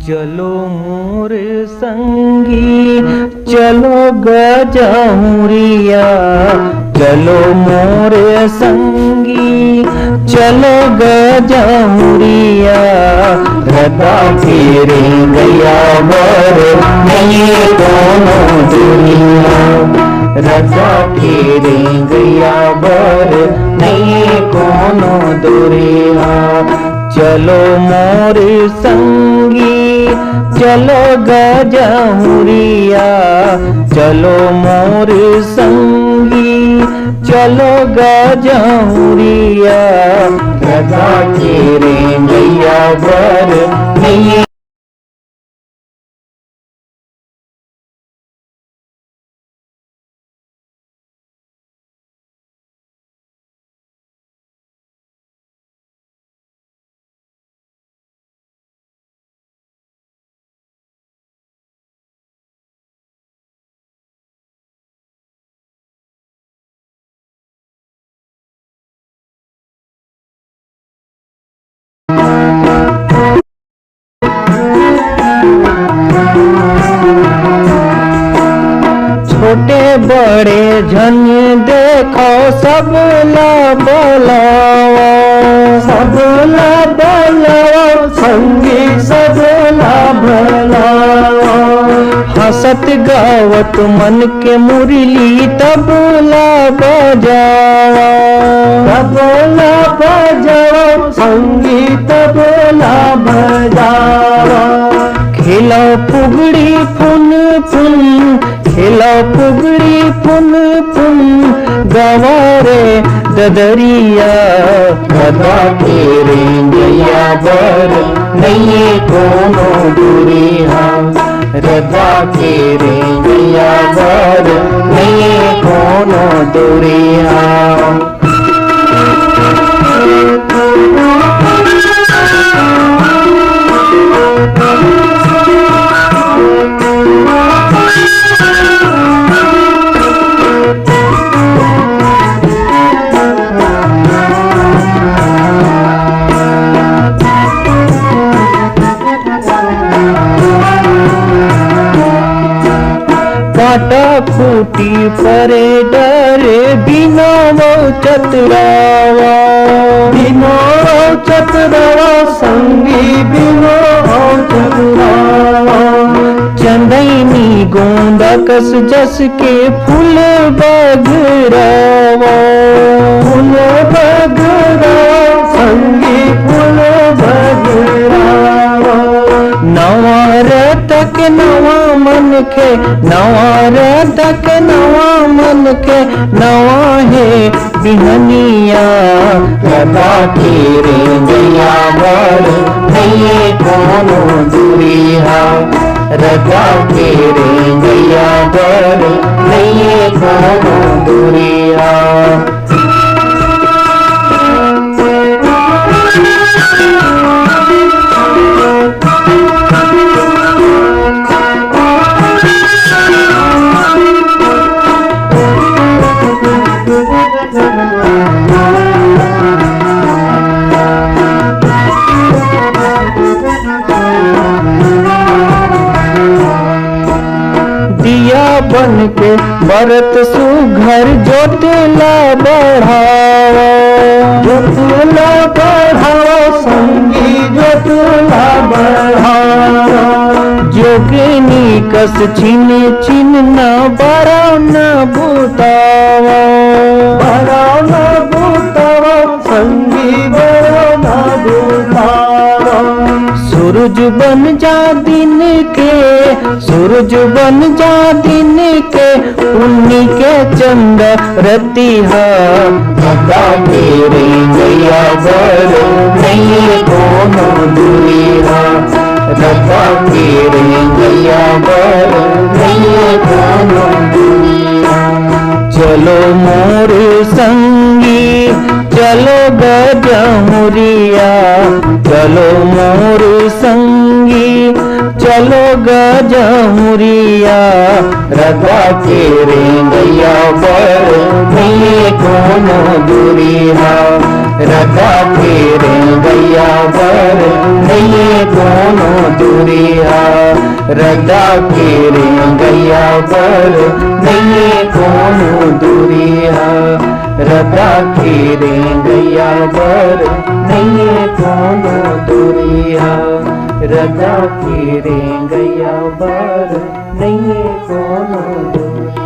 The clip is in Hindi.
चलो मोर संगी चलो गजहुरिया, चलो मोर संगी चलो गजहुरिया, रता फेरे गया बर नहीं कोनो दुनिया, रता फेरे गया बर नहीं कोनो दुनिया। चलो मोर संगी चलो गजहुरिया, चलो मोर संगी चलो गजहुरिया, रता फेरे गया बर नहीं। छोटे बड़े जन देखो सब ला बोलाओ, सब ला बोलाओ संगी सब ला बोलाओ, हंसत गावत मन के मुरली तबला बजाओ, तबला बजाओ संगी तबला बजाओ, खिलो फुगड़ी फुन फुन खिलो फुगड़ी फुन फुन, गवारे ददरिया, रता फेरे गया बर नहीं कोनो दुरिया, रता फेरे गया बर नहीं कोनो दुरिया। काटा खूटी परे डरे बिना वो चतरावा, बिना चतरावा संगी बिना चतरावा, चंदनी गोंदा कस जस के फूल बगरावा, फूल बगरावा संगी फूल बगरावा, नवा रतक नवा मन के नवा रतक नवा मन के नवा है बिहनिया, रता फेरे गया बर नहीं कोनो दुरिया, रता फेरे गया बर नहीं कोनो दुरिया। दिया बन के बरत सुघर जोतला बढ़ावा, जोतला बढ़ावा संगी जोतला बढ़ावा, जोगिनी कस छिन छिन न बड़ा न बुतावा, बड़ा न बुतावा संगी बड़ा न बुतावा, सूरज बन जा दिन के सूरज बन जा दिन के उन्नी के चंद रतिहा, रता फेरे गया बर नहीं कोनो दुरिया, रता फेरे गया बर नहीं कोनो दुरिया। चलो मोर संगी चलो गजहुरिया, चलो मोर संगी चलो गजहुरिया, रता फेरे गया बर नहीं कोनो दुरिया, रता फेरे गया बर नहीं कोनो दूरिया, रदा केरे गैया बर नहीं कोनो दूरिया, रदा केरे गैया बर नहीं कोनो दूरिया, रदा केरे गैया बर नहीं कोनो दूरिया।